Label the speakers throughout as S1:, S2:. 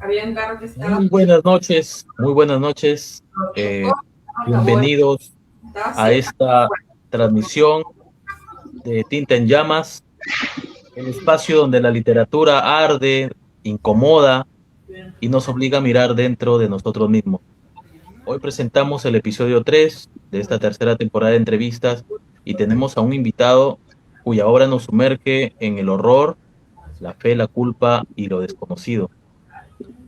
S1: Muy buenas noches, muy buenas noches. Bienvenidos a esta transmisión de Tinta en Llamas, el espacio donde la literatura arde, incomoda y nos obliga a mirar dentro de nosotros mismos. Hoy presentamos el episodio 3 de esta tercera temporada de entrevistas y tenemos a un invitado cuya obra nos sumerge en el horror, la fe, la culpa y lo desconocido.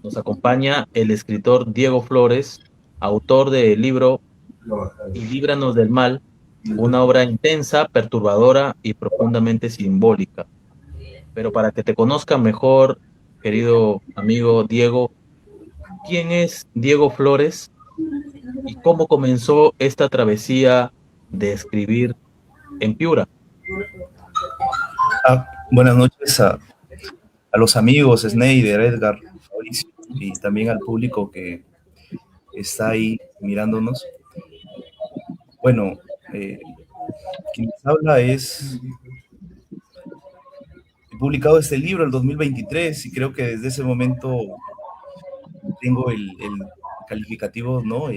S1: Nos acompaña el escritor Diego Flores, autor del libro Y líbranos del mal, una obra intensa, perturbadora y profundamente simbólica. Pero para que te conozcan mejor, querido amigo Diego, ¿quién es Diego Flores y cómo comenzó esta travesía de escribir en Piura?
S2: Buenas noches a los amigos, Sneider, Edgar, Mauricio, y también al público que está ahí mirándonos. Bueno, quien les habla he publicado este libro el 2023 y creo que desde ese momento tengo el calificativo, ¿no?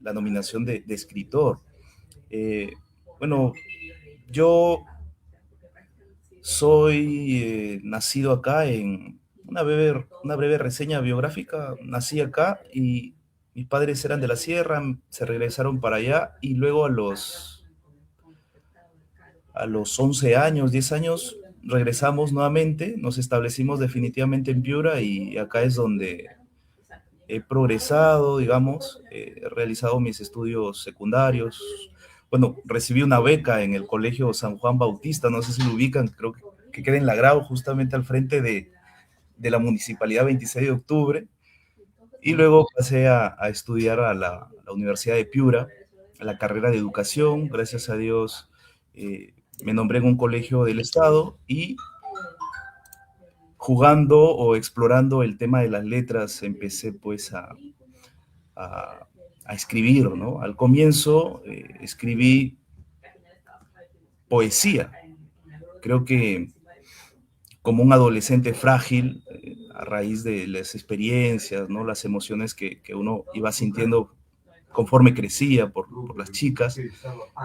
S2: La nominación de escritor. Bueno, yo soy nacido acá en una breve reseña biográfica. Nací acá y mis padres eran de la sierra, se regresaron para allá y luego a los 11 años, 10 años, regresamos nuevamente, nos establecimos definitivamente en Piura y acá es donde he progresado, digamos, he realizado mis estudios secundarios. Bueno, recibí una beca en el Colegio San Juan Bautista, no sé si lo ubican, creo que queda en La Grau, justamente al frente de la Municipalidad 26 de Octubre. Y luego pasé a estudiar a la Universidad de Piura, a la carrera de educación. Gracias a Dios me nombré en un colegio del Estado y jugando o explorando el tema de las letras empecé pues a, a escribir, ¿no? Al comienzo escribí poesía. Creo que como un adolescente frágil, a raíz de las experiencias, ¿no? Las emociones que uno iba sintiendo conforme crecía por las chicas,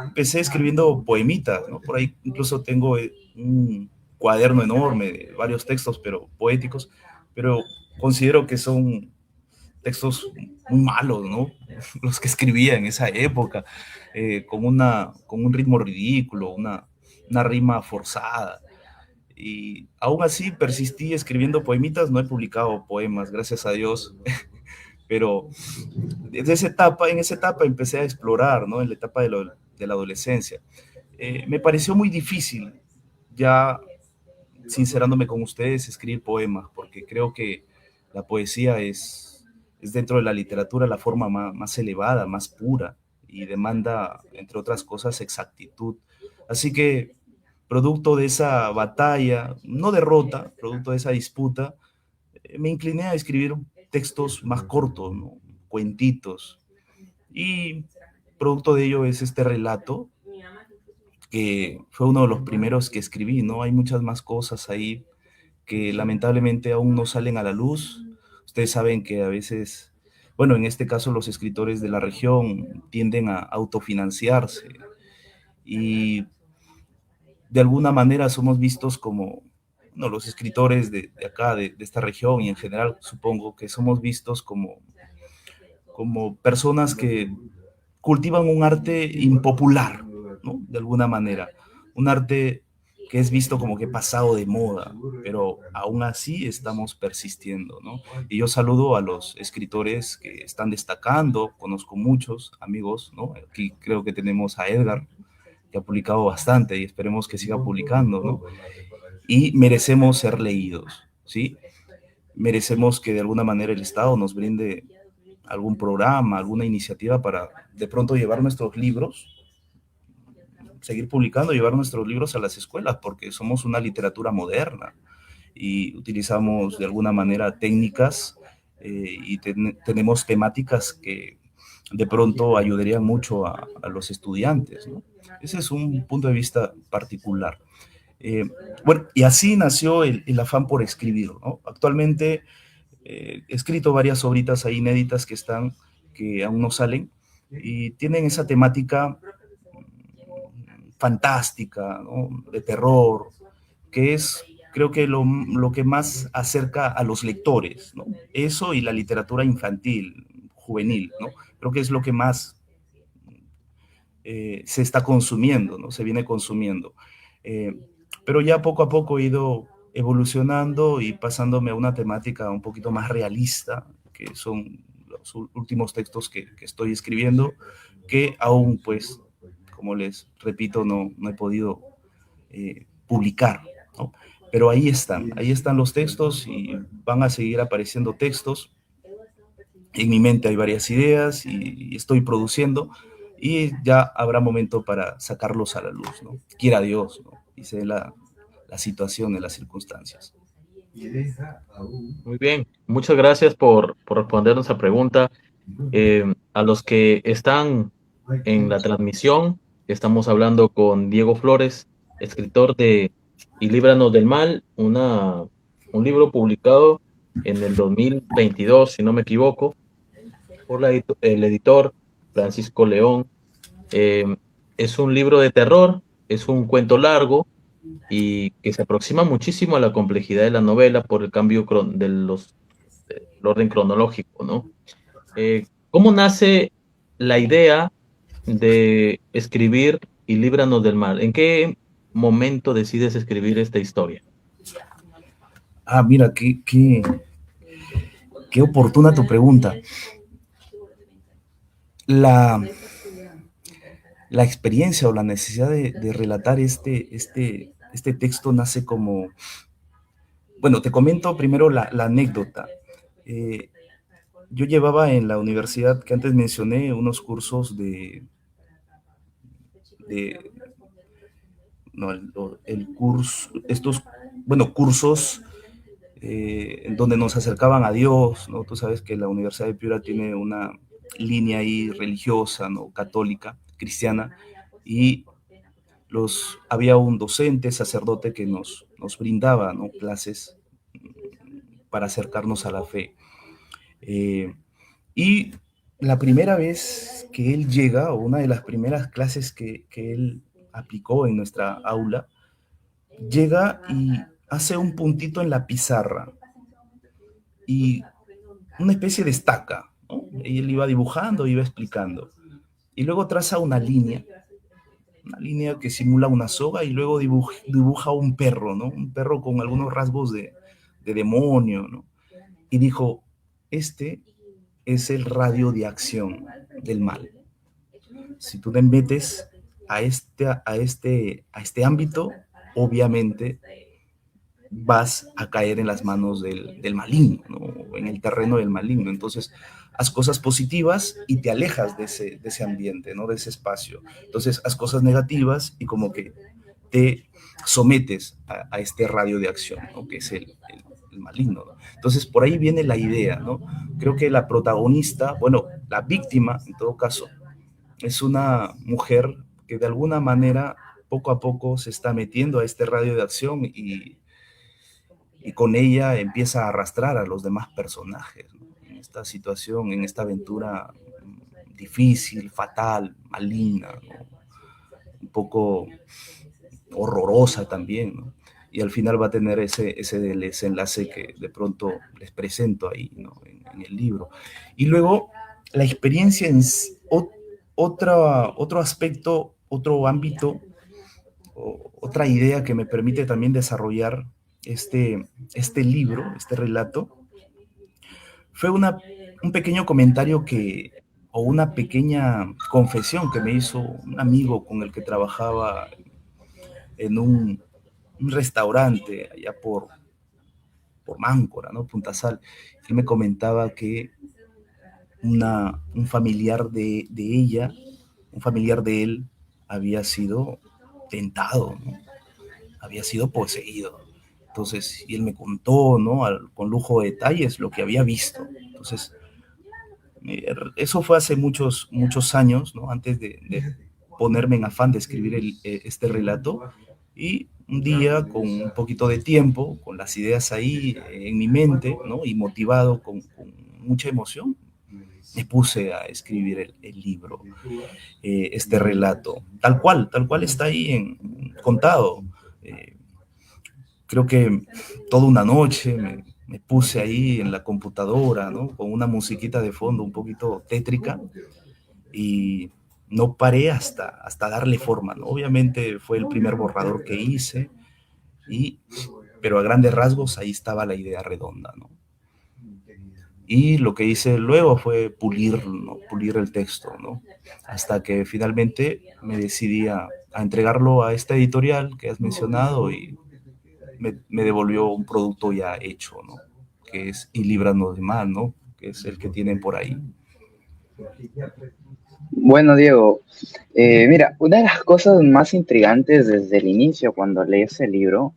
S2: empecé escribiendo poemitas, ¿no? Por ahí incluso tengo un cuaderno enorme de varios textos, pero poéticos, pero considero que son textos muy malos, ¿no? Los que escribía en esa época, con un ritmo ridículo, una rima forzada. Y aún así persistí escribiendo poemitas, no he publicado poemas, gracias a Dios, pero desde en esa etapa empecé a explorar, ¿no? En la etapa de la adolescencia. Me pareció muy difícil, ya sincerándome con ustedes, escribir poemas, porque creo que la poesía es dentro de la literatura la forma más elevada, más pura, y demanda, entre otras cosas, exactitud. Así que, producto de esa batalla, no derrota, producto de esa disputa, me incliné a escribir textos más cortos, ¿no? Cuentitos. Y producto de ello es este relato, que fue uno de los primeros que escribí, ¿no? Hay muchas más cosas ahí que lamentablemente aún no salen a la luz. Ustedes saben que a veces, bueno, en este caso los escritores de la región tienden a autofinanciarse y de alguna manera somos vistos como, no, los escritores de acá, de esta región y en general supongo que somos vistos como personas que cultivan un arte impopular, ¿no? De alguna manera, un arte que es visto como que pasado de moda, pero aún así estamos persistiendo, ¿no? Y yo saludo a los escritores que están destacando, conozco muchos amigos, ¿no? Aquí creo que tenemos a Edgar, que ha publicado bastante y esperemos que siga publicando, ¿no? Y merecemos ser leídos, ¿sí? Merecemos que de alguna manera el Estado nos brinde algún programa, alguna iniciativa para de pronto llevar nuestros libros, seguir publicando, llevar nuestros libros a las escuelas, porque somos una literatura moderna y utilizamos de alguna manera técnicas y tenemos temáticas que de pronto ayudarían mucho a los estudiantes, ¿no? Ese es un punto de vista particular. Bueno, y así nació el afán por escribir, ¿no? Actualmente He escrito varias obritas ahí inéditas que aún no salen, y tienen esa temática fantástica, ¿no? De terror, que es, creo que lo que más acerca a los lectores, ¿no? Eso y la literatura infantil, juvenil, ¿no? Creo que es lo que más se está consumiendo, ¿no? Se viene consumiendo. Eh, pero ya poco a poco he ido evolucionando y pasándome a una temática un poquito más realista, que son los últimos textos que estoy escribiendo, que aún, pues, como les repito, no he podido publicar, ¿no? Pero ahí están los textos y van a seguir apareciendo textos. En mi mente hay varias ideas y estoy produciendo, y ya habrá momento para sacarlos a la luz, ¿no? Quiera Dios, ¿no? Y se dé la situación, las circunstancias.
S1: Muy bien, muchas gracias por respondernos esa pregunta. A los que están en la transmisión, estamos hablando con Diego Flores, escritor de Y Líbranos del Mal, un libro publicado en el 2022, si no me equivoco, por el editor Francisco León. Eh, es un libro de terror, es un cuento largo y que se aproxima muchísimo a la complejidad de la novela por el cambio del orden cronológico, ¿no? ¿Cómo nace la idea de escribir Y Líbranos del Mal? ¿En qué momento decides escribir esta historia?
S2: Ah, mira, qué oportuna tu pregunta. La, la experiencia o la necesidad de relatar este texto nace como... Bueno, te comento primero la anécdota. Eh, yo llevaba en la universidad que antes mencioné unos cursos de no, el curso, estos, bueno, cursos en donde nos acercaban a Dios, ¿no? Tú sabes que la Universidad de Piura tiene una línea ahí religiosa, ¿no? Católica, cristiana, y había un docente, sacerdote, que nos brindaba, ¿no? Clases para acercarnos a la fe. Eh, y la primera vez que él llega, o una de las primeras clases que él aplicó en nuestra aula, llega y hace un puntito en la pizarra y una especie de estaca, ¿no? Y él iba dibujando, iba explicando. Y luego traza una línea que simula una soga, y luego dibuja un perro, ¿no? Un perro con algunos rasgos de demonio, ¿no? Y dijo, este es el radio de acción del mal. Si tú te metes a este ámbito, obviamente vas a caer en las manos del maligno, ¿no? En el terreno del maligno. Entonces, haz cosas positivas y te alejas de ese ambiente, ¿no? De ese espacio. Entonces, haz cosas negativas y como que te sometes a este radio de acción, ¿no? Que es el maligno, ¿no? Entonces, por ahí viene la idea, ¿no? Creo que la protagonista, bueno, la víctima, en todo caso, es una mujer que de alguna manera, poco a poco, se está metiendo a este radio de acción, y con ella empieza a arrastrar a los demás personajes, ¿no? En esta situación, en esta aventura difícil, fatal, maligna, ¿no? Un poco horrorosa también, ¿no? Y al final va a tener ese desenlace que de pronto les presento ahí, ¿no? En el libro. Y luego la experiencia en otro aspecto, otro ámbito, otra idea que me permite también desarrollar este libro, este relato, fue un pequeño comentario o una pequeña confesión que me hizo un amigo con el que trabajaba en un restaurante allá por Máncora, ¿no? Punta Sal. Él me comentaba que un familiar de ella, un familiar de él, había sido tentado, ¿no? Había sido poseído. Entonces, y él me contó, ¿no? Con lujo de detalles lo que había visto. Entonces, eso fue hace muchos años, ¿no? Antes de ponerme en afán de escribir este relato. Y un día con un poquito de tiempo, con las ideas ahí en mi mente, ¿no? Y motivado con mucha emoción, me puse a escribir el libro, este relato, tal cual está ahí contado. Eh, Creo que toda una noche me puse ahí en la computadora, ¿no? Con una musiquita de fondo un poquito tétrica y no paré hasta darle forma, ¿no? Obviamente fue el primer borrador que hice, pero a grandes rasgos ahí estaba la idea redonda, ¿no? Y lo que hice luego fue pulir, ¿no? Pulir el texto, ¿no? Hasta que finalmente me decidí a entregarlo a esta editorial que has mencionado y me devolvió un producto ya hecho, ¿no? Que es Y líbranos de mal, ¿no? Que es el que tienen por ahí.
S3: Bueno, Diego, mira, una de las cosas más intrigantes desde el inicio cuando lees el libro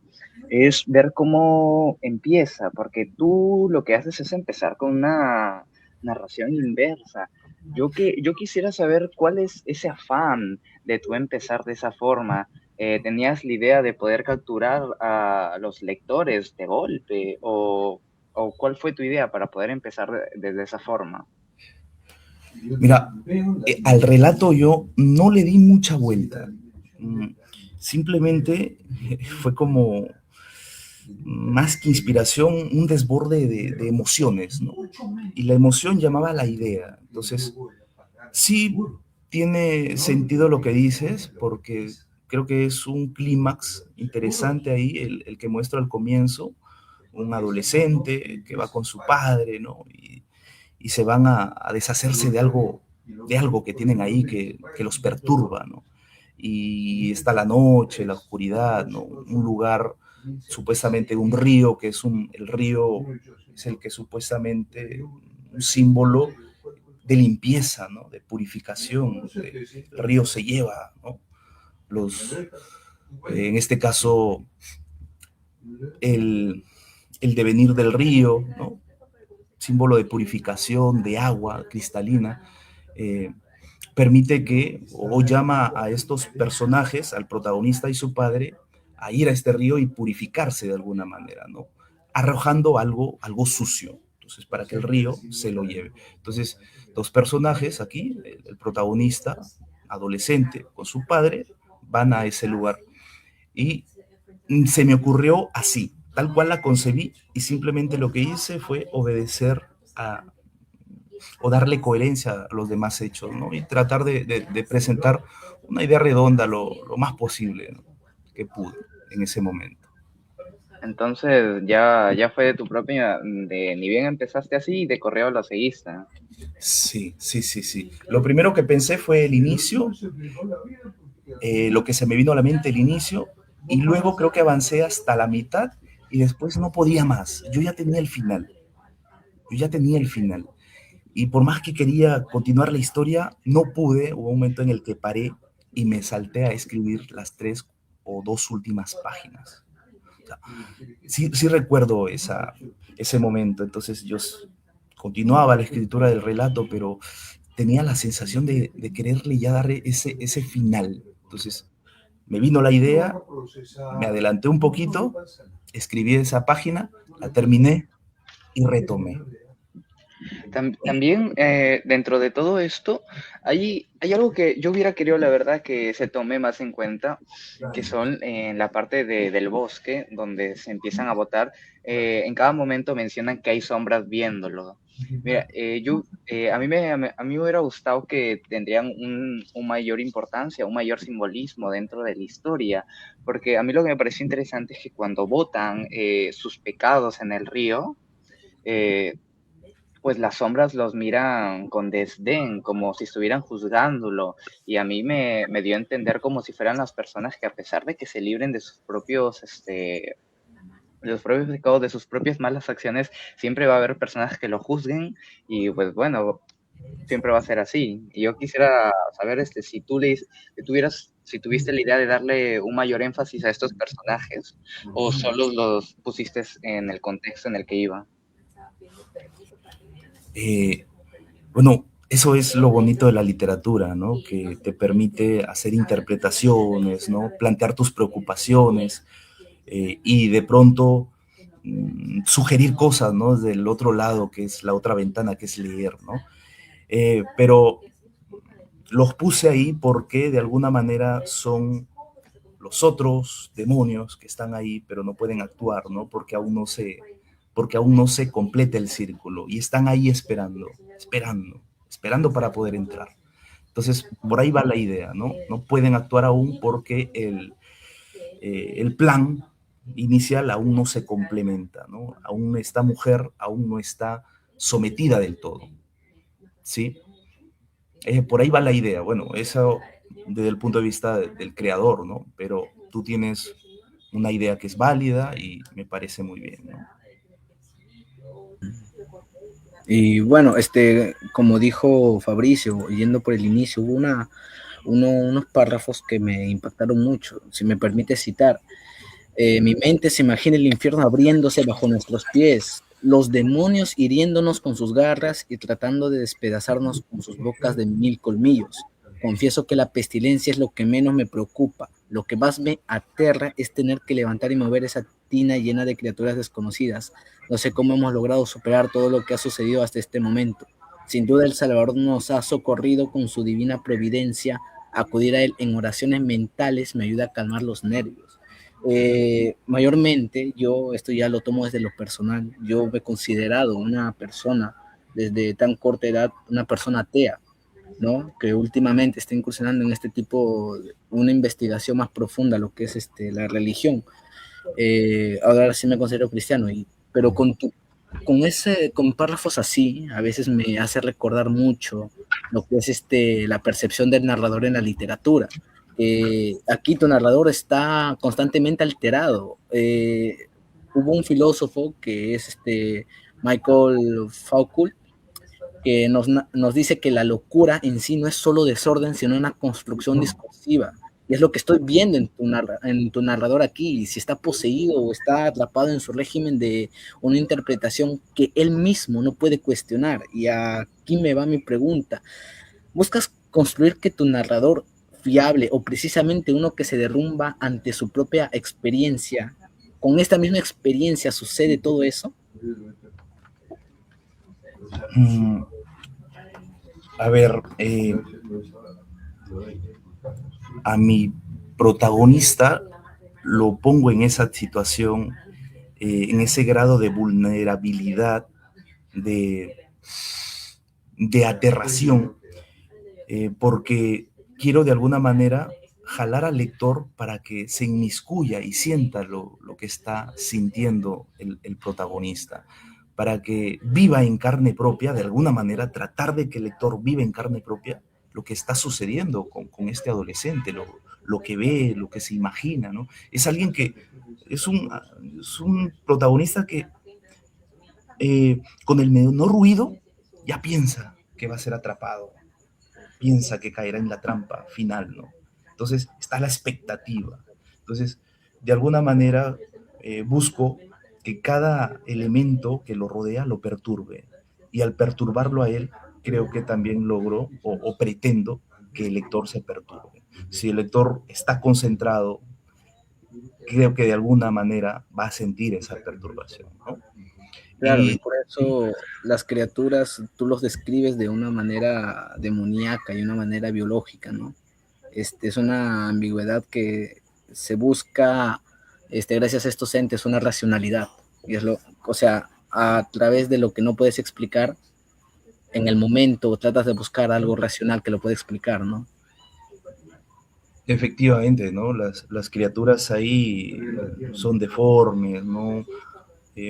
S3: es ver cómo empieza, porque tú lo que haces es empezar con una narración inversa. Yo quisiera saber cuál es ese afán de tú empezar de esa forma. ¿Tenías la idea de poder capturar a los lectores de golpe o cuál fue tu idea para poder empezar desde esa forma?
S2: Mira, al relato yo no le di mucha vuelta. Simplemente fue como más que inspiración, un desborde de emociones, ¿no? Y la emoción llamaba a la idea. Entonces, sí tiene sentido lo que dices, porque creo que es un clímax interesante ahí, el que muestra al comienzo, un adolescente que va con su padre, ¿no? Y se van a deshacerse de algo que tienen ahí que los perturba, ¿no? Y está la noche, la oscuridad, ¿no? Un lugar, supuestamente un río, que es el río es el que supuestamente un símbolo de limpieza, ¿no? De purificación. El río se lleva, ¿no? En este caso, el, el devenir del río, ¿no? Símbolo de purificación, de agua cristalina, eh, permite que, o llama a estos personajes, al protagonista y su padre, a ir a este río y purificarse de alguna manera, ¿no? Arrojando algo sucio, entonces, para que el río se lo lleve. Entonces, dos personajes aquí, el protagonista, adolescente, con su padre, van a ese lugar. Y se me ocurrió así, tal cual la concebí, y simplemente lo que hice fue obedecer a, o darle coherencia a los demás hechos, ¿no? Y tratar de presentar una idea redonda lo más posible, ¿no? Que pude en ese momento.
S3: Entonces ya fue de tu propia, ni bien empezaste así, de correo lo seguiste.
S2: Sí, sí, sí, sí. Lo primero que pensé fue el inicio, lo que se me vino a la mente el inicio, y luego creo que avancé hasta la mitad y después no podía más. Yo ya tenía el final. Yo ya tenía el final. Y por más que quería continuar la historia, no pude. Hubo un momento en el que paré y me salté a escribir las 3 o 2 últimas páginas. O sea, sí recuerdo ese momento. Entonces yo continuaba la escritura del relato, pero tenía la sensación de quererle ya dar ese final. Entonces me vino la idea, me adelanté un poquito, escribí esa página, la terminé y retomé.
S3: También dentro de todo esto hay algo que yo hubiera querido, la verdad, que se tome más en cuenta, que son en la parte del bosque, donde se empiezan a botar, en cada momento mencionan que hay sombras viéndolo. Mira, a mí me hubiera gustado que tendrían un mayor importancia, un mayor simbolismo dentro de la historia, porque a mí lo que me pareció interesante es que cuando botan sus pecados en el río, eh, pues las sombras los miran con desdén, como si estuvieran juzgándolo, y a mí me dio a entender como si fueran las personas que a pesar de que se libren de sus propios, de los propios pecados, de sus propias malas acciones, siempre va a haber personas que lo juzguen, y pues bueno, siempre va a ser así. Y yo quisiera saber si si tuviste la idea de darle un mayor énfasis a estos personajes, o solo los pusiste en el contexto en el que iba.
S2: Eh, bueno, eso es lo bonito de la literatura, ¿no? Que te permite hacer interpretaciones, ¿no? Plantear tus preocupaciones. y de pronto sugerir cosas, ¿no? Desde el otro lado, que es la otra ventana, que es leer, ¿no? Pero los puse ahí porque de alguna manera son los otros demonios que están ahí, pero no pueden actuar, ¿no? Porque aún no se completa el círculo y están ahí esperando para poder entrar. Entonces, por ahí va la idea, ¿no? No pueden actuar aún porque el plan inicial aún no se complementa, ¿no? Aún esta mujer aún no está sometida del todo, ¿sí? Por ahí va la idea. Bueno, eso desde el punto de vista del creador, ¿no? Pero tú tienes una idea que es válida y me parece muy bien, ¿no?
S4: Y bueno, como dijo Fabricio, yendo por el inicio, hubo unos párrafos que me impactaron mucho. Si me permite citar, mi mente se imagina el infierno abriéndose bajo nuestros pies, los demonios hiriéndonos con sus garras y tratando de despedazarnos con sus bocas de 1000 colmillos. Confieso que la pestilencia es lo que menos me preocupa. Lo que más me aterra es tener que levantar y mover esa tina llena de criaturas desconocidas. No sé cómo hemos logrado superar todo lo que ha sucedido hasta este momento. Sin duda el Salvador nos ha socorrido con su divina providencia. Acudir a él en oraciones mentales me ayuda a calmar los nervios. Mayormente, yo esto ya lo tomo desde lo personal. Yo me he considerado una persona desde tan corta edad, una persona atea, ¿no? Que últimamente está incursionando en este tipo, una investigación más profunda, lo que es la religión. Ahora sí me considero cristiano, pero con párrafos así, a veces me hace recordar mucho lo que es la percepción del narrador en la literatura. Aquí tu narrador está constantemente alterado. Hubo un filósofo que es Michael Foucault, que nos dice que la locura en sí no es solo desorden, sino una construcción discursiva. Y es lo que estoy viendo en tu narrador aquí, si está poseído o está atrapado en su régimen de una interpretación que él mismo no puede cuestionar. Y aquí me va mi pregunta. ¿Buscas construir que tu narrador fiable o precisamente uno que se derrumba ante su propia experiencia, con esta misma experiencia sucede todo eso?
S2: A ver, a mi protagonista lo pongo en esa situación, en ese grado de vulnerabilidad, de aterración, porque quiero de alguna manera jalar al lector para que se inmiscuya y sienta lo que está sintiendo el protagonista, para que viva en carne propia, de alguna manera tratar de que el lector viva en carne propia lo que está sucediendo con este adolescente, lo que ve, lo que se imagina, ¿no? Es alguien que es un protagonista que con el menor ruido ya piensa que va a ser atrapado, piensa que caerá en la trampa final, ¿no? Entonces está la expectativa. Entonces, de alguna manera, busco que cada elemento que lo rodea lo perturbe. Y al perturbarlo a él, creo que también logro o pretendo que el lector se perturbe. Si el lector está concentrado, creo que de alguna manera va a sentir esa perturbación, ¿no?
S4: Claro, y por eso las criaturas tú los describes de una manera demoníaca y una manera biológica, ¿no? Es una ambigüedad que se busca, gracias a estos entes, una racionalidad. Y o sea, a través de lo que no puedes explicar, en el momento tratas de buscar algo racional que lo pueda explicar, ¿no?
S2: Efectivamente, ¿no? Las criaturas ahí son deformes, ¿no?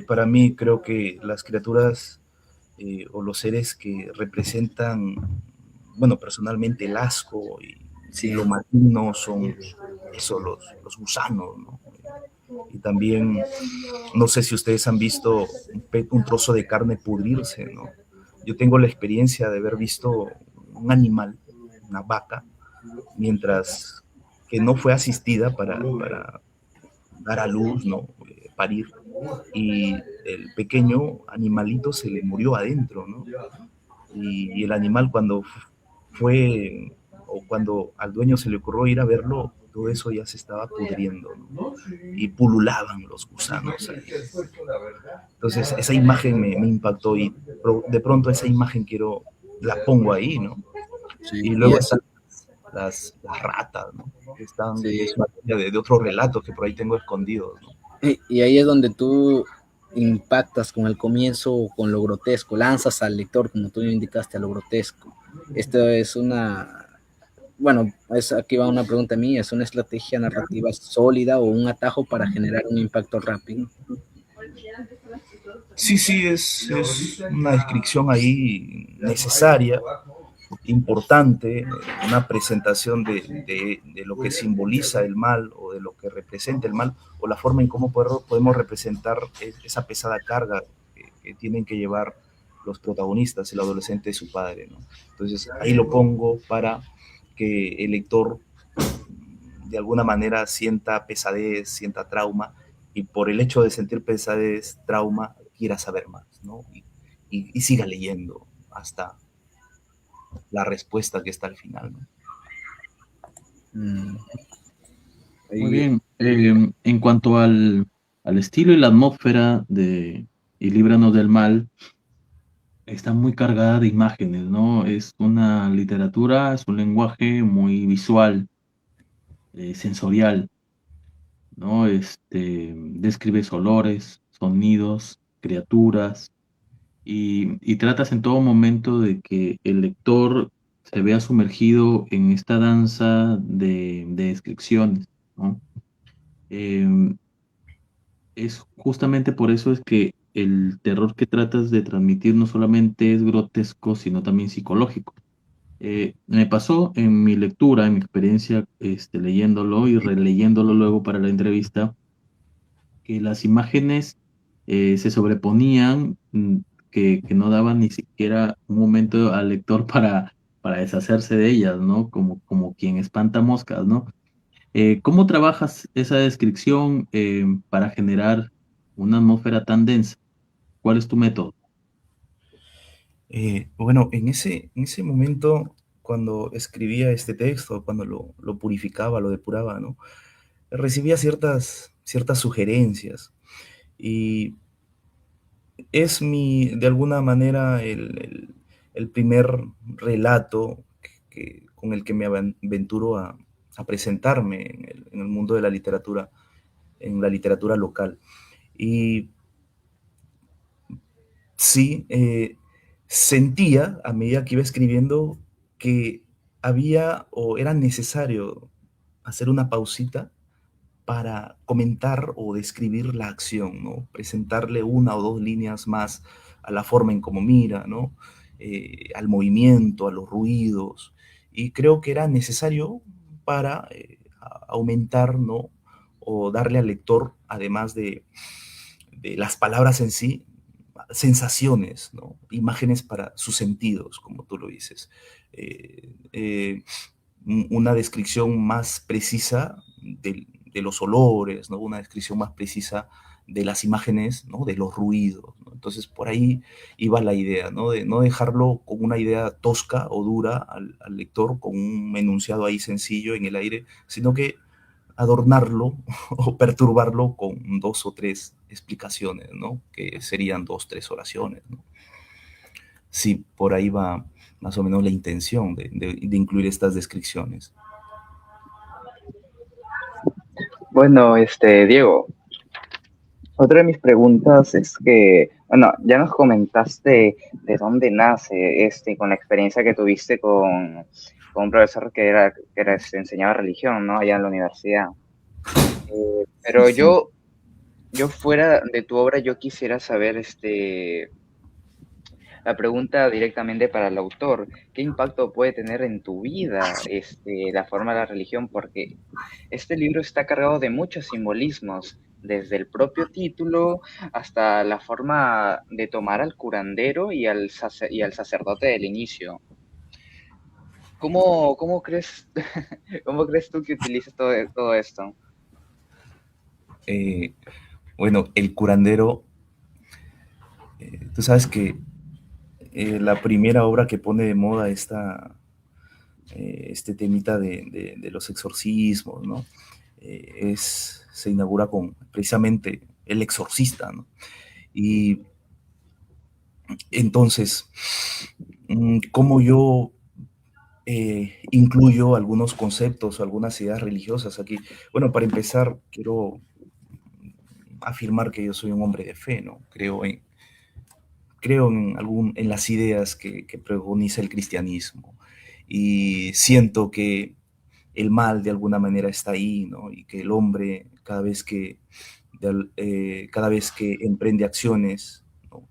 S2: Para mí creo que las criaturas o los seres que representan, bueno, personalmente el asco y lo maligno son eso, los gusanos, ¿no? Y también, no sé si ustedes han visto un trozo de carne pudrirse, ¿no? Yo tengo la experiencia de haber visto un animal, una vaca, mientras que no fue asistida para dar a luz, ¿no? Parir, y el pequeño animalito se le murió adentro, ¿no? Y el animal cuando fue, o cuando al dueño se le ocurrió ir a verlo, todo eso ya se estaba pudriendo, ¿no? Y pululaban los gusanos ahí. Entonces esa imagen me impactó y de pronto esa imagen la pongo ahí, ¿no?
S4: Sí,
S2: Y luego
S4: y
S2: están las ratas, ¿no? Que están,
S4: sí.
S2: es una de otros relatos que por ahí tengo escondidos, ¿no?
S4: Y ahí es donde tú impactas con el comienzo, con lo grotesco, lanzas al lector, como tú indicaste, a lo grotesco. Esto es bueno, aquí va una pregunta mía, ¿es una estrategia narrativa sólida o un atajo para generar un impacto rápido?
S2: Sí, es una descripción ahí necesaria, importante, una presentación de lo que simboliza el mal o de lo que representa el mal o la forma en cómo podemos representar esa pesada carga que tienen que llevar los protagonistas, el adolescente y su padre, ¿no? Entonces ahí lo pongo para que el lector de alguna manera sienta pesadez, sienta trauma y por el hecho de sentir pesadez, trauma, quiera saber más, ¿no? Y siga leyendo hasta la respuesta que está al final, ¿no?
S4: Mm,
S1: Muy
S4: ahí,
S1: bien. En cuanto al estilo y la atmósfera de Y líbranos del mal, está muy cargada de imágenes, ¿no? Es una literatura, es un lenguaje muy visual, sensorial, ¿no? Describes olores, sonidos, criaturas, y tratas en todo momento de que el lector se vea sumergido en esta danza de descripciones, ¿no? Em, es justamente por eso es que el terror que tratas de transmitir no solamente es grotesco, sino también psicológico. Me pasó en mi lectura, en mi experiencia, leyéndolo y releyéndolo luego para la entrevista, que las imágenes se sobreponían, que no daban ni siquiera un momento al lector para deshacerse de ellas, ¿no? Como quien espanta moscas, ¿no? ¿Cómo trabajas esa descripción para generar una atmósfera tan densa? ¿Cuál es tu método?
S2: Bueno, en ese momento, cuando escribía este texto, cuando lo purificaba, lo depuraba, ¿no? Recibía ciertas sugerencias y es de alguna manera, el primer relato con el que me aventuro a presentarme en el mundo de la literatura, en la literatura local. Y sí, sentía a medida que iba escribiendo que había o era necesario hacer una pausita para comentar o describir la acción, ¿no? Presentarle una o dos líneas más a la forma en cómo mira, ¿no? Al movimiento, a los ruidos. Y creo que era necesario para aumentar, ¿no? O darle al lector, además de las palabras en sí, sensaciones, ¿no? Imágenes para sus sentidos, como tú lo dices. Eh, eh, una descripción más precisa de los olores, ¿no? Una descripción más precisa de las imágenes, ¿no? De los ruidos, ¿no? Entonces por ahí iba la idea, ¿no? De no dejarlo con una idea tosca o dura al lector, con un enunciado ahí sencillo en el aire, sino que adornarlo o perturbarlo con dos o tres explicaciones, ¿no? Que serían dos, tres oraciones, ¿no? Sí, por ahí va más o menos la intención de incluir estas descripciones.
S3: Bueno, Diego, otra de mis preguntas es que, bueno, ya nos comentaste de dónde nace con la experiencia que tuviste con un profesor que enseñaba religión, ¿no? Allá en la universidad. Pero
S2: Sí.
S3: yo fuera de tu obra, yo quisiera saber, la pregunta directamente para el autor, ¿qué impacto puede tener en tu vida, la forma de la religión? Porque este libro está cargado de muchos simbolismos, desde el propio título hasta la forma de tomar al curandero y al sacerdote del inicio. ¿Cómo crees, cómo crees tú que utilizas todo esto?
S2: Eh, bueno, el curandero, tú sabes que la primera obra que pone de moda este temita de los exorcismos, ¿no? Se inaugura con precisamente El Exorcista, ¿no? Y entonces, ¿cómo yo incluyo algunos conceptos o algunas ideas religiosas aquí? Bueno, para empezar, quiero afirmar que yo soy un hombre de fe, ¿no? Creo en las ideas que preconiza el cristianismo, y siento que el mal de alguna manera está ahí, ¿no? Y que el hombre cada vez que emprende acciones, ¿no?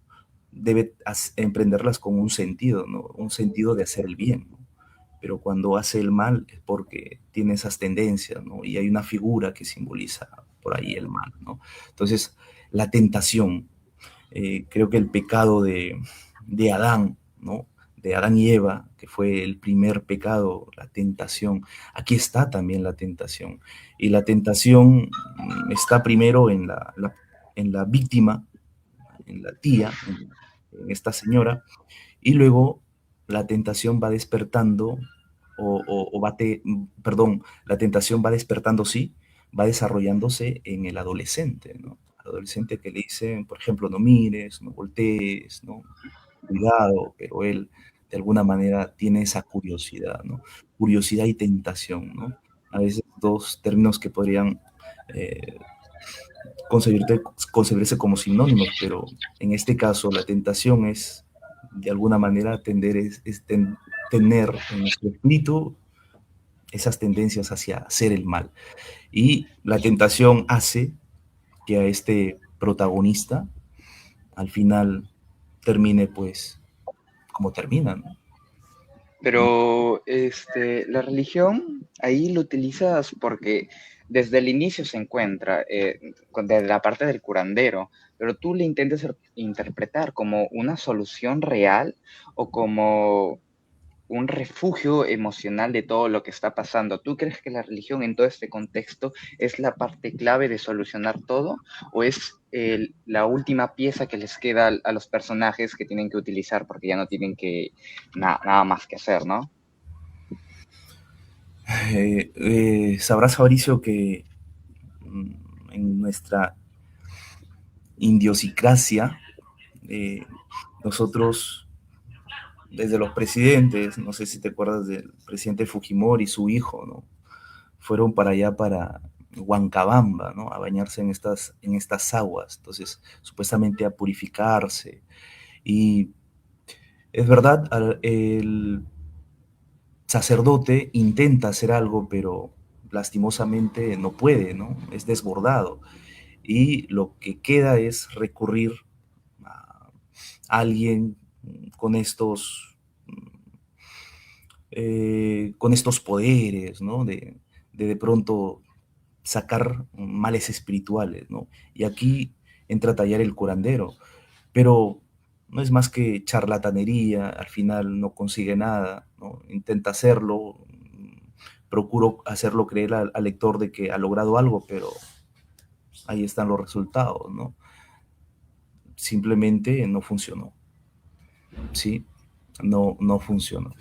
S2: Debe emprenderlas con un sentido, ¿no? Un sentido de hacer el bien, ¿no? Pero cuando hace el mal es porque tiene esas tendencias, ¿no? Y hay una figura que simboliza por ahí el mal, ¿no? Entonces, la tentación, creo que el pecado de Adán, ¿no? De Adán y Eva, que fue el primer pecado, la tentación. Aquí está también la tentación. Y la tentación está primero en la víctima, en la tía, en esta señora, y luego la tentación va despertando, perdón, la tentación va despertando, sí, va desarrollándose en el adolescente, ¿no? Adolescente que le dicen, por ejemplo, no mires, no voltees, ¿no? Cuidado, pero él de alguna manera tiene esa curiosidad, ¿no? Curiosidad y tentación, ¿no? A veces dos términos que podrían eh, concebirse como sinónimos, pero en este caso la tentación es, de alguna manera, tener en nuestro espíritu esas tendencias hacia hacer el mal. Y la tentación hace que a este protagonista al final termine pues como termina, ¿no?
S3: Pero la religión ahí lo utilizas porque desde el inicio se encuentra, desde la parte del curandero, pero tú le intentas interpretar como una solución real o como un refugio emocional de todo lo que está pasando. ¿Tú crees que la religión en todo este contexto es la parte clave de solucionar todo o es la última pieza que les queda a los personajes que tienen que utilizar porque ya no tienen nada más que hacer, ¿no?
S2: Sabrás, Fabricio, que en nuestra idiosincrasia, nosotros, desde los presidentes, no sé si te acuerdas del presidente Fujimori y su hijo, ¿no? Fueron para allá, para Huancabamba, ¿no? A bañarse en estas aguas, entonces, supuestamente a purificarse. Y es verdad, el sacerdote intenta hacer algo, pero lastimosamente no puede, ¿no? Es desbordado. Y lo que queda es recurrir a alguien con con estos poderes, ¿no? De pronto sacar males espirituales, ¿no? Y aquí entra a tallar el curandero, pero no es más que charlatanería, al final no consigue nada, ¿no? Intenta hacerlo, procuro hacerlo creer al lector de que ha logrado algo, pero ahí están los resultados, ¿no? Simplemente no funcionó, ¿sí? No funcionó.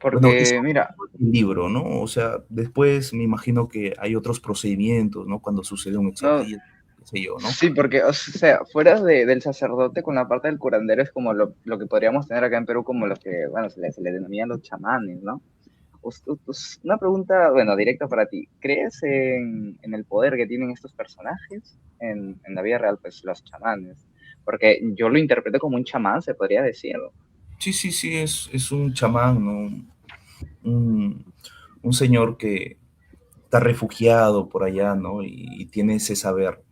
S2: Bueno, eso
S3: Porque, mira,
S2: es el libro, ¿no? O sea, después me imagino que hay otros procedimientos, ¿no? Cuando sucede un
S3: no,
S2: exorcismo, qué sé yo, ¿no?
S3: sí, porque, o sea, fuera del sacerdote con la parte del curandero es como lo que podríamos tener acá en Perú como los que, bueno, se le denominan los chamanes, ¿no? Una pregunta, bueno, directa para ti. ¿Crees en el poder que tienen estos personajes en la vida real, pues los chamanes? Porque yo lo interpreto como un chamán, se podría decirlo.
S2: Sí, es un chamán, ¿no? Un señor que está refugiado por allá, ¿no? Y tiene ese saber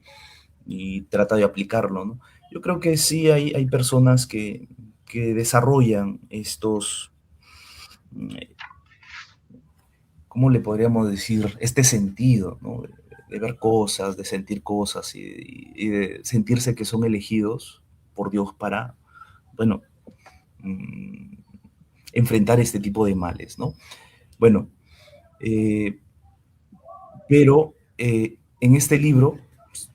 S2: y trata de aplicarlo, ¿no? Yo creo que sí hay personas que desarrollan eh, ¿cómo le podríamos decir? Este sentido, ¿no? De ver cosas, de sentir cosas y de sentirse que son elegidos por Dios para, bueno, mm, enfrentar este tipo de males, ¿no? Bueno, eh, pero en este libro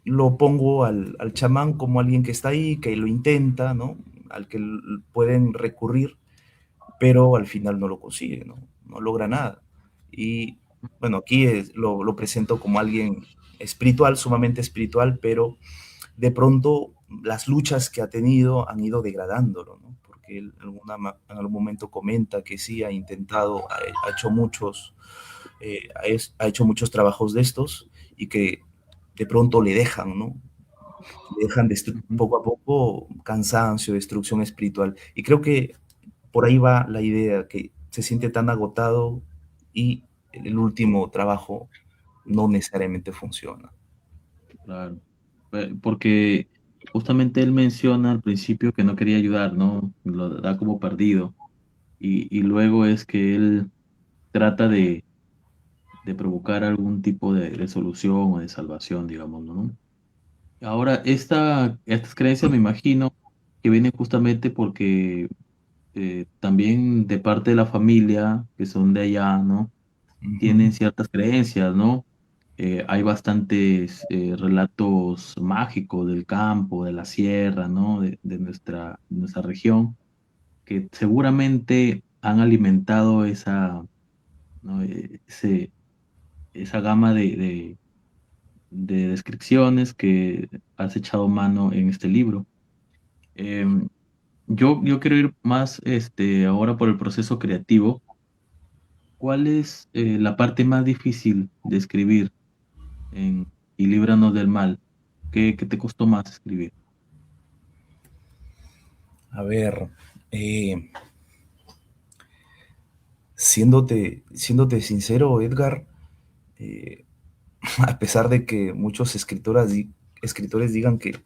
S2: lo pongo al chamán como alguien que está ahí, que lo intenta, ¿no? Al que pueden recurrir, pero al final no lo consigue, ¿no? no logra nada. Y bueno, aquí lo presento como alguien espiritual, sumamente espiritual, pero de pronto las luchas que ha tenido han ido degradándolo, ¿no? Porque él en algún momento comenta que sí ha intentado, ha hecho ha hecho muchos trabajos de estos y que de pronto le dejan, ¿no? Le dejan
S1: Ujú.
S2: poco a poco cansancio, destrucción espiritual. Y creo que por ahí va la idea, que se siente tan agotado y el último trabajo no necesariamente funciona.
S1: Claro. Porque justamente él menciona al principio que no quería ayudar, ¿no? Lo da como perdido. Y luego es que él trata de provocar algún tipo de solución o de salvación, digamos, ¿no? Ahora, estas creencias me imagino que vienen justamente porque también de parte de la familia, que son de allá, ¿no?
S2: Ujú.
S1: Tienen ciertas creencias, ¿no? Hay bastantes relatos mágicos del campo, de la sierra, ¿no? De nuestra región, que seguramente han alimentado ¿no? Esa gama de descripciones que has echado mano en este libro. Em, yo quiero ir más ahora por el proceso creativo. ¿Cuál es la parte más difícil de escribir y líbranos del mal? ¿Qué te costó más escribir?
S2: A ver, eh, siéndote sincero, Edgar, eh, a pesar de que muchos escritores digan que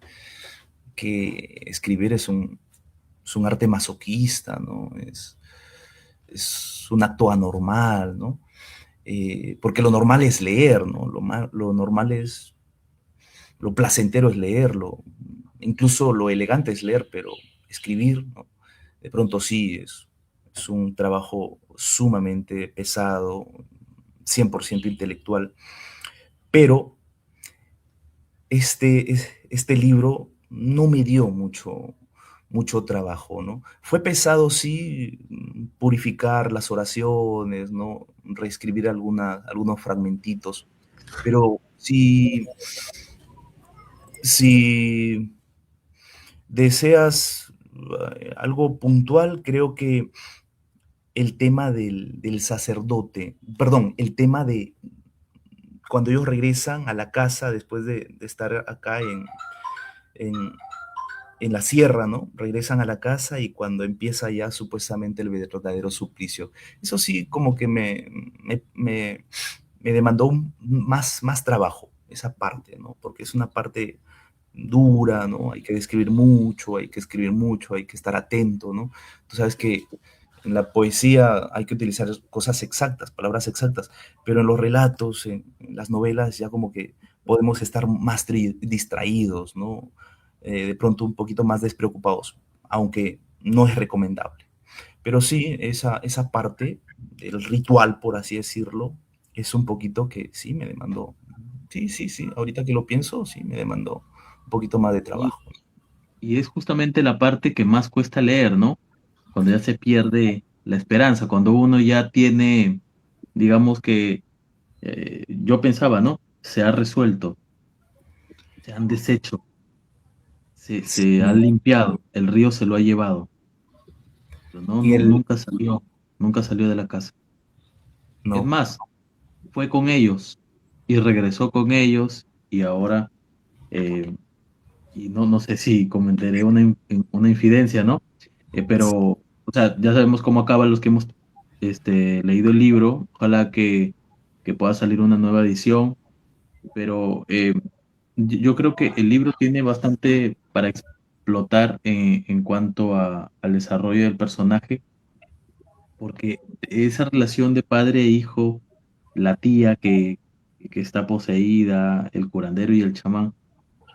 S2: escribir es un arte masoquista, ¿no? Es un acto anormal, ¿no? Porque lo normal es leer, ¿no? Lo normal es, lo placentero es leerlo, incluso lo elegante es leer, pero escribir, ¿no? De pronto sí, es un trabajo sumamente pesado, 100% intelectual, pero este libro no me dio mucho trabajo, ¿no? Fue pesado, sí, purificar las oraciones, ¿no? Reescribir algunos fragmentitos, pero si deseas algo puntual, creo que el tema del sacerdote, perdón, el tema de cuando ellos regresan a la casa después de estar acá en, en la sierra, ¿no? Regresan a la casa y cuando empieza ya supuestamente el verdadero suplicio. Eso sí, como que me demandó más trabajo, esa parte, ¿no? Porque es una parte dura, ¿no? Hay que describir mucho, hay que escribir mucho, hay que estar atento, ¿no? Tú sabes que en la poesía hay que utilizar cosas exactas, palabras exactas, pero en los relatos, en las novelas, ya como que podemos estar más distraídos, ¿no? De pronto un poquito más despreocupados, aunque no es recomendable. Pero sí, esa parte del ritual, por así decirlo, es un poquito que sí me demandó. Sí, ahorita que lo pienso, sí me demandó un poquito más de
S1: Y,
S2: trabajo.
S1: y es justamente la parte que más cuesta leer, ¿no? Cuando ya se pierde la esperanza, cuando uno ya tiene, digamos que yo pensaba, ¿no? Se ha resuelto, se han deshecho, se ha
S2: Sí,
S1: limpiado, el río se lo ha llevado, pero no,
S2: y el,
S1: nunca salió de la casa. Es
S2: no,
S1: más, fue con ellos y regresó con ellos y ahora, eh, y no sé si comentaré una infidencia, ¿no? Pero, o sea, ya sabemos cómo acaban los que hemos leído el libro. Ojalá que pueda salir una nueva edición, pero yo creo que el libro tiene bastante para explotar en cuanto al desarrollo del personaje, porque esa relación de padre e hijo, la tía que está poseída, el curandero y el chamán,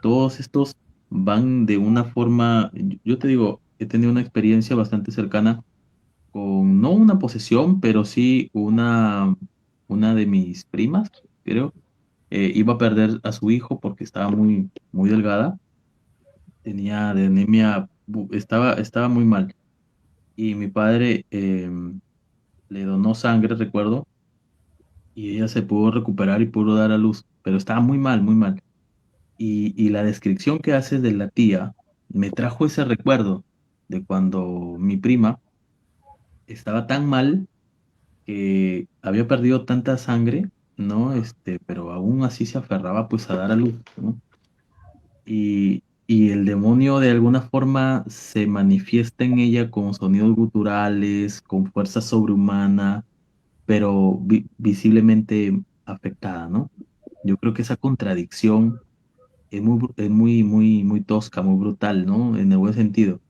S1: todos estos van de una forma, yo te digo, he tenido una experiencia bastante cercana con, no una posesión, pero sí una de mis primas, creo, iba a perder a su hijo porque estaba muy delgada, tenía de anemia, estaba muy mal. Y mi padre le donó sangre, recuerdo, y ella se pudo recuperar y pudo dar a luz, pero estaba muy mal, muy mal. Y la descripción que haces de la tía me trajo ese recuerdo de cuando mi prima estaba tan mal que había perdido tanta sangre, ¿no? Pero aún así se aferraba pues a dar a luz, ¿no? Y el demonio de alguna forma se manifiesta en ella con sonidos guturales, con fuerza sobrehumana, pero visiblemente afectada, ¿no? Yo creo que esa contradicción es muy tosca, muy brutal, ¿no? En el buen sentido.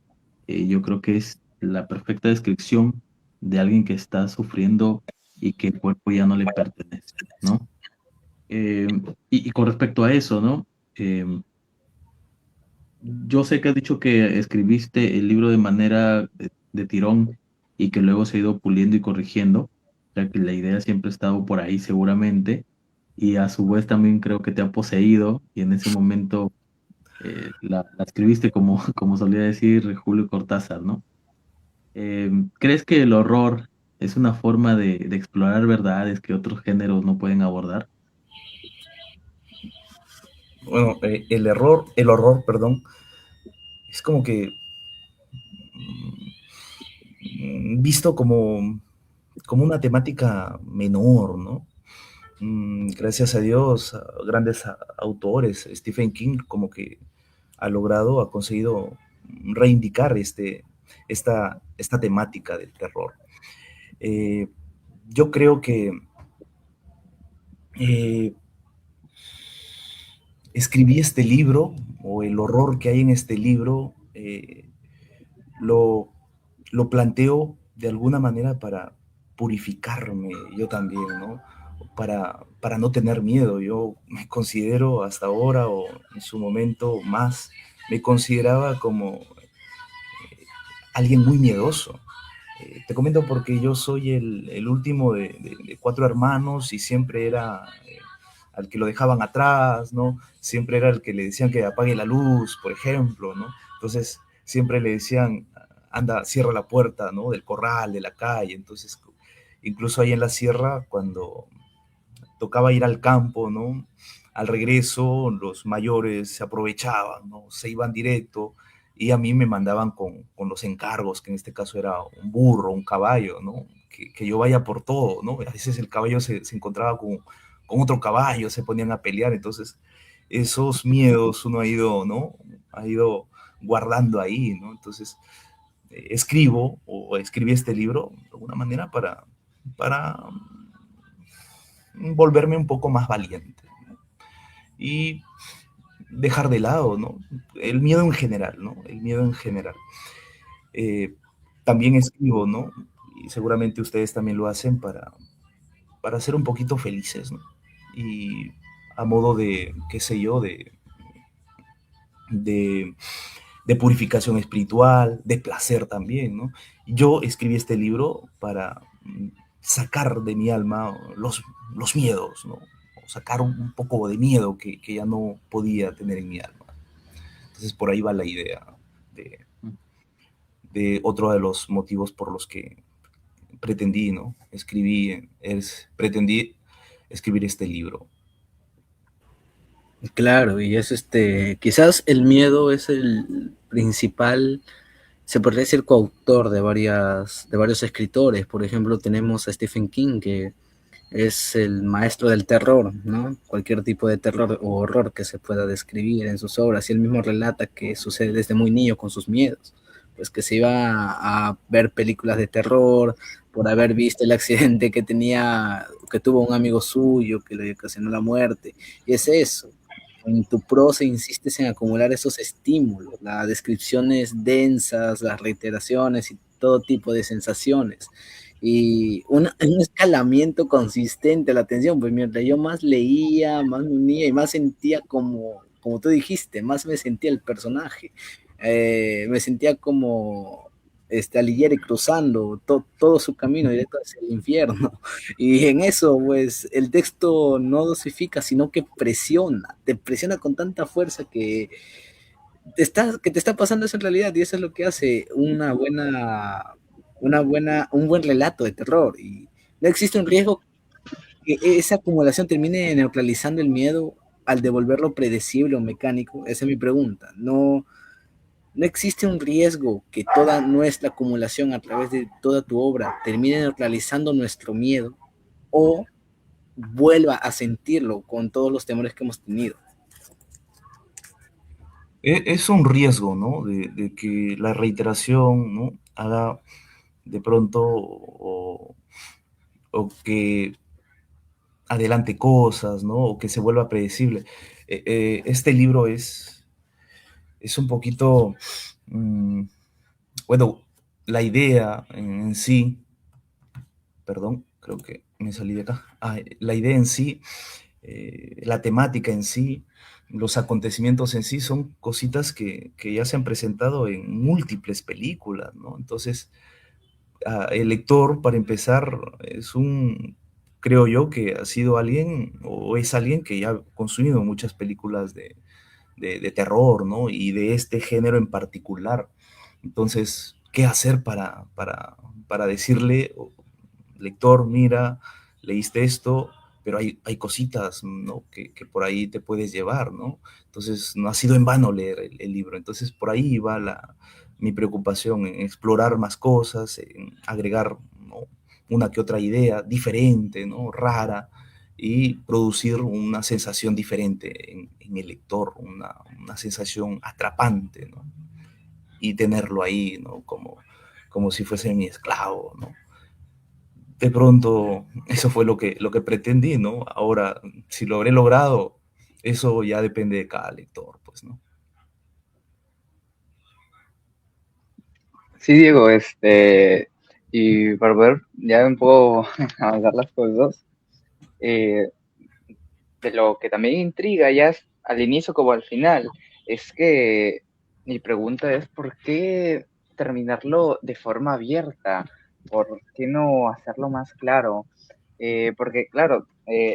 S1: Yo creo que es la perfecta descripción de alguien que está sufriendo y que el cuerpo ya no le pertenece, ¿no? Eh, y con respecto a eso, ¿no? Yo sé que has dicho que escribiste el libro de manera de tirón y que luego se ha ido puliendo y corrigiendo, o sea que la idea siempre ha estado por ahí seguramente, y a su vez también creo que te ha poseído y en ese momento la escribiste como, como solía decir Julio Cortázar, ¿no? ¿Crees que el horror es una forma de explorar verdades que otros géneros no pueden abordar?
S2: Bueno, el horror, perdón, es como que visto como una temática menor, ¿no? Gracias a Dios, grandes autores, Stephen King como que ha conseguido reivindicar esta temática del terror. Eh, yo creo que eh, escribí este libro, o el horror que hay en este libro, lo, lo planteo de alguna manera para purificarme yo también, ¿no? Para no tener miedo. Yo me considero hasta ahora, o en su momento más, me consideraba como alguien muy miedoso. Te comento porque yo soy el último de cuatro hermanos y siempre era al que lo dejaban atrás, ¿no? Siempre era el que le decían que apague la luz, por ejemplo, ¿no? Entonces siempre le decían, anda, cierra la puerta, ¿no? Del corral, de la calle. Entonces, incluso ahí en la sierra, cuando tocaba ir al campo, ¿no? Al regreso, los mayores se aprovechaban, ¿no? Se iban directo y a mí me mandaban con los encargos, que en este caso era un burro, un caballo, ¿no? Que yo vaya por todo, ¿no? A veces el caballo se encontraba con otro caballo, se ponían a pelear, entonces esos miedos uno ha ido, ¿no? Ha ido guardando ahí, ¿no? Entonces escribo o escribí este libro de alguna manera para volverme un poco más valiente, ¿no? Y dejar de lado, ¿no? El miedo en general, ¿no? El miedo en general. Eh, También escribo, ¿no? Y seguramente ustedes también lo hacen para ser un poquito felices, ¿no? Y a modo de, qué sé yo, de, de purificación espiritual, de placer también, ¿no? Yo escribí este libro para sacar de mi alma los miedos, ¿no? O sacar un poco de miedo que ya no podía tener en mi alma. Entonces por ahí va la idea de, de otro de los motivos por los que pretendí, ¿no? Pretendí escribir este libro.
S4: Claro, y es quizás el miedo es el principal, se podría decir coautor de varios escritores. Por ejemplo, tenemos a Stephen King, que es el maestro del terror, ¿no? Cualquier tipo de terror o horror que se pueda describir en sus obras. Y él mismo relata que sucede desde muy niño con sus miedos, pues que se iba a ver películas de terror por haber visto el accidente que tuvo un amigo suyo que le ocasionó la muerte. Y es eso. En tu prosa insistes en acumular esos estímulos, las descripciones densas, las reiteraciones y todo tipo de sensaciones y un escalamiento consistente a la atención, pues mientras yo más leía, más me unía y más sentía como tú dijiste, más me sentía el personaje, me sentía como Alighieri cruzando todo su camino directo hacia el infierno, y en eso pues el texto no dosifica, sino que te presiona con tanta fuerza que te está pasando eso en realidad, y eso es lo que hace una buena un buen relato de terror. Y no existe un riesgo que esa acumulación termine neutralizando el miedo al devolverlo predecible o mecánico. Esa es mi pregunta. No existe un riesgo que toda nuestra acumulación a través de toda tu obra termine neutralizando nuestro miedo o vuelva a sentirlo con todos los temores que hemos tenido.
S2: Es un riesgo, ¿no? De que la reiteración, ¿no? Haga de pronto o que adelante cosas, ¿no? O que se vuelva predecible. Este libro es un poquito, mm, bueno, la idea en sí, perdón, creo que me salí de acá. La idea en sí, la temática en sí, los acontecimientos en sí son cositas que ya se han presentado en múltiples películas, ¿no? Entonces, el lector, para empezar, creo yo que ha sido alguien o es alguien que ya ha consumido muchas películas de terror, ¿no? Y de este género en particular. Entonces, ¿qué hacer para decirle, lector, mira, leíste esto, pero hay cositas, ¿no? Que por ahí te puedes llevar, ¿no? Entonces, no ha sido en vano leer el libro. Entonces, por ahí va mi preocupación en explorar más cosas, en agregar, ¿no? Una que otra idea diferente, ¿no? Rara, y producir una sensación diferente en el lector, una sensación atrapante, ¿no? Y tenerlo ahí, ¿no? Como si fuese mi esclavo, ¿no? De pronto, eso fue lo que pretendí, ¿no? Ahora, si lo habré logrado, eso ya depende de cada lector, pues, ¿no?
S3: Sí, Diego, y para ver ya un poco avanzar las cosas, eh, de lo que también intriga ya al inicio como al final, es que mi pregunta es ¿por qué terminarlo de forma abierta? ¿Por qué no hacerlo más claro? Porque claro,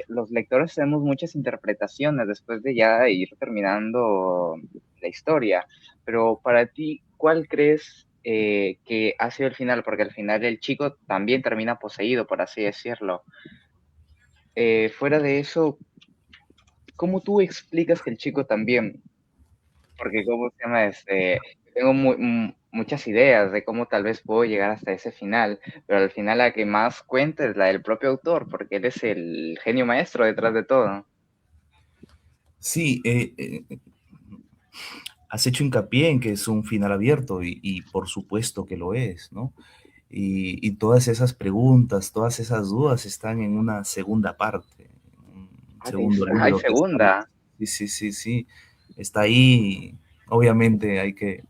S3: los lectores tenemos muchas interpretaciones después de ya ir terminando la historia, pero para ti, ¿cuál crees que ha sido el final? Porque al final el chico también termina poseído, por así decirlo. Fuera de eso, ¿cómo tú explicas que el chico también? Porque, ¿cómo se llama? Tengo muchas ideas de cómo tal vez puedo llegar hasta ese final, pero al final la que más cuenta es la del propio autor, porque él es el genio maestro detrás de todo.
S2: Sí, has hecho hincapié en que es un final abierto y por supuesto que lo es, ¿no? Y todas esas preguntas, todas esas dudas están en una segunda parte, un
S3: Ah,
S2: segundo
S3: hay
S2: libro que está ahí.
S3: segunda.
S2: Sí, sí, sí, sí, está ahí. Obviamente hay que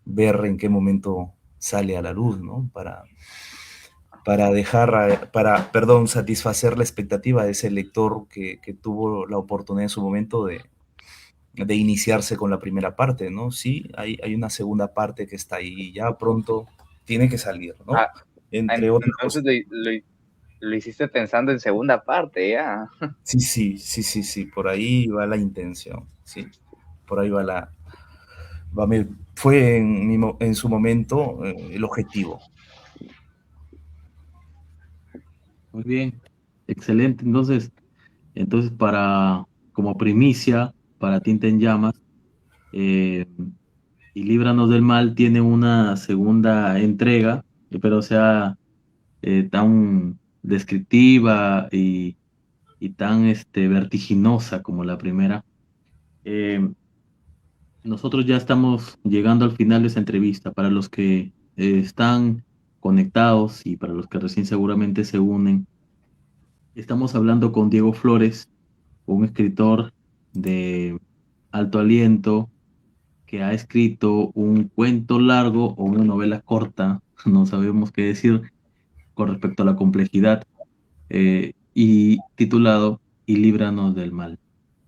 S2: ver en qué momento sale a la luz, ¿no? Perdón, satisfacer la expectativa de ese lector que tuvo la oportunidad en su momento de iniciarse con la primera parte, ¿no? Sí, hay una segunda parte que está ahí, ya pronto tiene que salir, ¿no?
S3: Ah,
S2: Entre otras
S3: entonces
S2: cosas.
S3: lo hiciste pensando en segunda parte, ya.
S2: Sí, sí, sí, sí, sí, por ahí va la intención, sí, por ahí fue en su momento el objetivo.
S1: Muy bien, excelente. Entonces como primicia para Tinta en Llamas, eh, y Líbranos del Mal tiene una segunda entrega, espero sea tan descriptiva y tan vertiginosa como la primera. Eh, Nosotros ya estamos llegando al final de esa entrevista. Para los que están conectados y para los que recién seguramente se unen, estamos hablando con Diego Flores, un escritor de alto aliento que ha escrito un cuento largo o una novela corta, no sabemos qué decir con respecto a la complejidad, y titulado Y líbranos del mal.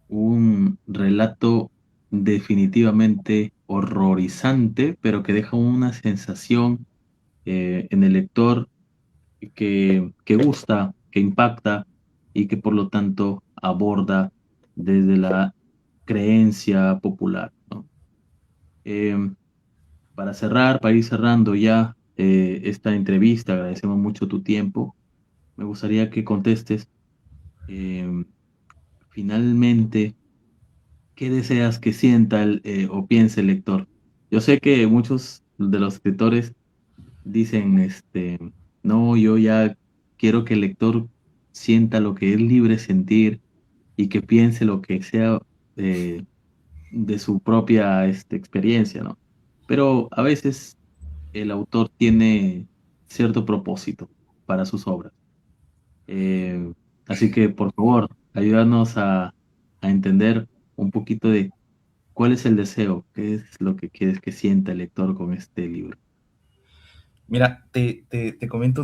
S1: Un relato definitivamente horrorizante, pero que deja una sensación en el lector que gusta, que impacta y que por lo tanto aborda desde la creencia popular, ¿no? Para ir cerrando ya, esta entrevista, agradecemos mucho tu tiempo. Me gustaría que contestes eh, finalmente qué deseas que sienta o piense el lector. Yo sé que muchos de los escritores dicen, no, yo ya quiero que el lector sienta lo que es libre sentir y que piense lo que sea eh, de su propia experiencia, ¿no? Pero a veces el autor tiene cierto propósito para sus obras. Eh, Así que, por favor, ayúdanos a entender un poquito de cuál es el deseo, qué es lo que quieres que sienta el lector con este libro.
S2: Mira, te comento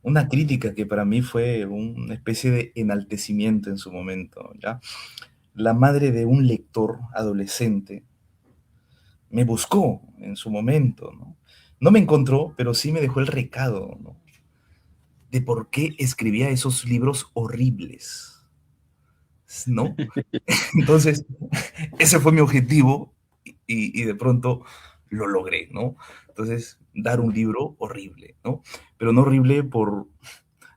S2: una crítica que para mí fue una especie de enaltecimiento en su momento, ¿ya? La madre de un lector adolescente me buscó en su momento, ¿no? No me encontró, pero sí me dejó el recado, ¿no? De por qué escribía esos libros horribles, ¿no? Entonces, ese fue mi objetivo y de pronto lo logré, ¿no? Entonces, dar un libro horrible, ¿no? Pero no horrible por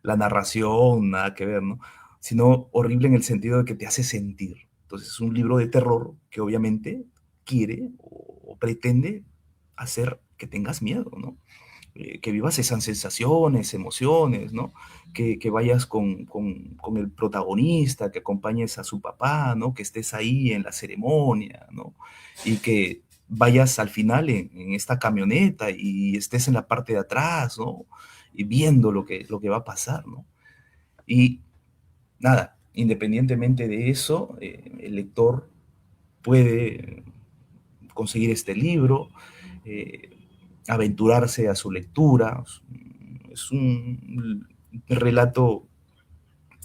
S2: la narración, nada que ver, ¿no? Sino horrible en el sentido de que te hace sentir. Entonces, es un libro de terror que obviamente quiere o pretende hacer que tengas miedo, ¿no? Que vivas esas sensaciones, emociones, ¿no? Que vayas con el protagonista, que acompañes a su papá, ¿no? Que estés ahí en la ceremonia, ¿no? Y que vayas al final en esta camioneta y estés en la parte de atrás, ¿no? Y viendo lo que va a pasar, ¿no? Y nada, independientemente de eso, el lector puede conseguir este libro, eh, aventurarse a su lectura. Es un relato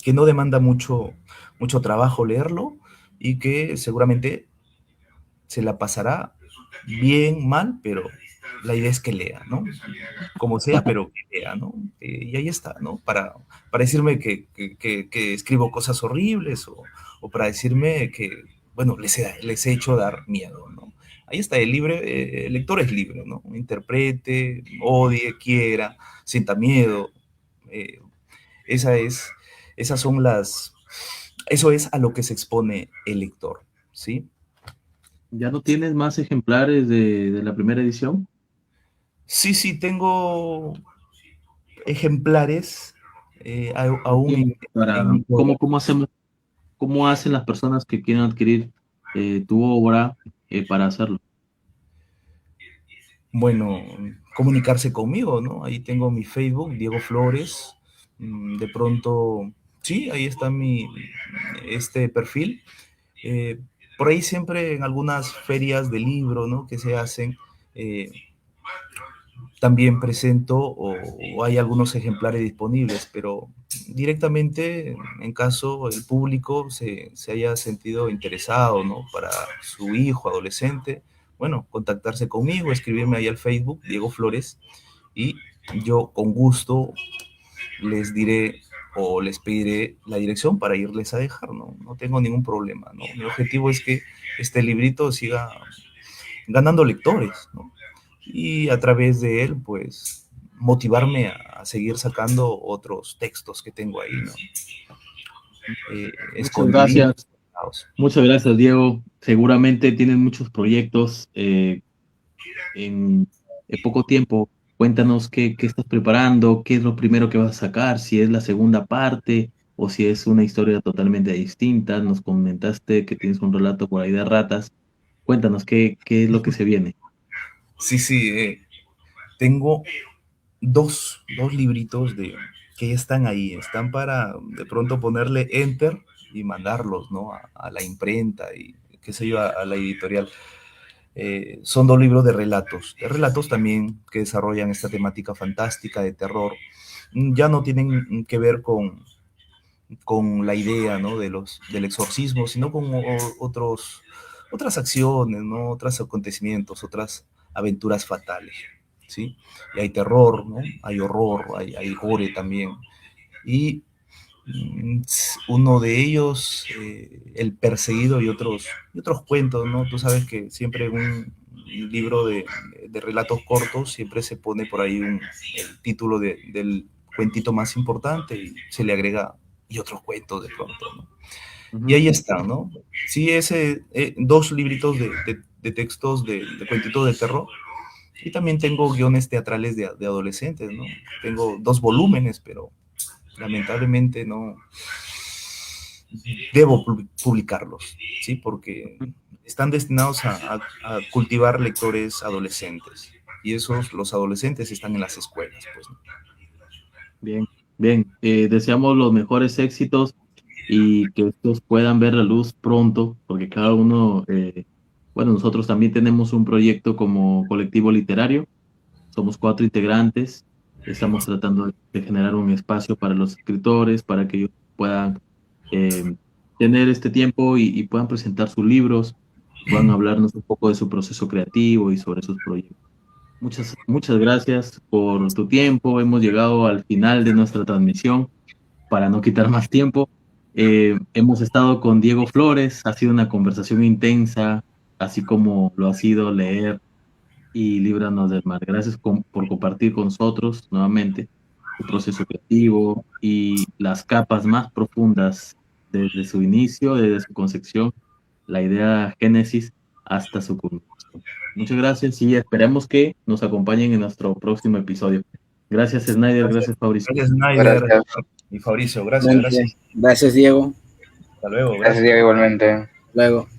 S2: que no demanda mucho trabajo leerlo y que seguramente se la pasará bien, mal, pero la idea es que lea, ¿no? Como sea, pero que lea, ¿no? Y ahí está, ¿no? Para decirme que escribo cosas horribles para decirme que, bueno, les he hecho dar miedo, ¿no? Ahí está, el lector es libre, ¿no? Interprete, odie, quiera, sienta miedo. Eh, esa es, esas son eso es a lo que se expone el lector, ¿sí?
S1: ¿Ya no tienes más ejemplares de la primera edición?
S2: Sí, tengo ejemplares aún
S1: ¿Tienes para,
S2: en mi poder.
S1: cómo hacen las personas que quieren adquirir tu obra para hacerlo?
S2: Bueno, comunicarse conmigo, ¿no? Ahí tengo mi Facebook, Diego Flores. De pronto, sí, ahí está este perfil. Eh, por ahí siempre en algunas ferias de libro, ¿no? Que se hacen, eh, también presento o hay algunos ejemplares disponibles, pero directamente, en caso el público se haya sentido interesado, ¿no? Para su hijo, adolescente, bueno, contactarse conmigo, escribirme ahí al Facebook, Diego Flores, y yo con gusto les diré o les pediré la dirección para irles a dejar, ¿no? No tengo ningún problema, ¿no? Mi objetivo es que este librito siga ganando lectores, ¿no? Y a través de él, pues, motivarme a seguir sacando otros textos que tengo ahí, ¿no?
S1: Muchas gracias,
S2: Escondiditos.
S1: muchas gracias, Diego. Seguramente tienes muchos proyectos en poco tiempo. Cuéntanos qué estás preparando, qué es lo primero que vas a sacar, si es la segunda parte o si es una historia totalmente distinta. Nos comentaste que tienes un relato por ahí de ratas. Cuéntanos qué es lo que se viene.
S2: Sí, tengo dos libritos que ya están ahí, están para de pronto ponerle enter y mandarlos, ¿no? A la imprenta y qué sé yo, a la editorial. Son dos libros de relatos también que desarrollan esta temática fantástica de terror. Ya no tienen que ver con la idea, ¿no? Del exorcismo, sino con otras acciones, ¿no? Otros acontecimientos, otras aventuras fatales, ¿sí? Y hay terror, ¿no? Hay horror, hay gore también. Y uno de ellos, El Perseguido y otros cuentos, ¿no? Tú sabes que siempre un libro de relatos cortos, siempre se pone por ahí el título del cuentito más importante y se le agrega y otros cuentos de pronto, ¿no? Y ahí están, ¿no? Sí, dos libritos de textos de cuentitos de terror. Y también tengo guiones teatrales de adolescentes, ¿no? Tengo 2 volúmenes, pero lamentablemente no debo publicarlos, ¿sí? Porque están destinados a cultivar lectores adolescentes. Y los adolescentes están en las escuelas, pues, ¿no?
S1: Bien, bien. Deseamos los mejores éxitos y que estos puedan ver la luz pronto, porque cada uno, bueno, nosotros también tenemos un proyecto como colectivo literario, somos 4 integrantes, estamos tratando de generar un espacio para los escritores, para que ellos puedan tener este tiempo y puedan presentar sus libros, puedan hablarnos un poco de su proceso creativo y sobre sus proyectos. Muchas gracias por tu tiempo, hemos llegado al final de nuestra transmisión para no quitar más tiempo. Hemos estado con Diego Flores, ha sido una conversación intensa, así como lo ha sido leer y Líbranos del Mar. Gracias por compartir con nosotros nuevamente tu proceso creativo y las capas más profundas desde su inicio, desde su concepción, la idea génesis hasta su culminación. Muchas gracias y esperemos que nos acompañen en nuestro próximo episodio. Gracias, Snyder. Gracias, Fabricio.
S2: Gracias, Snyder.
S3: Gracias.
S2: Y Fabricio, gracias.
S4: Gracias, Diego.
S2: Hasta luego.
S3: Gracias, Diego, igualmente.
S4: Luego.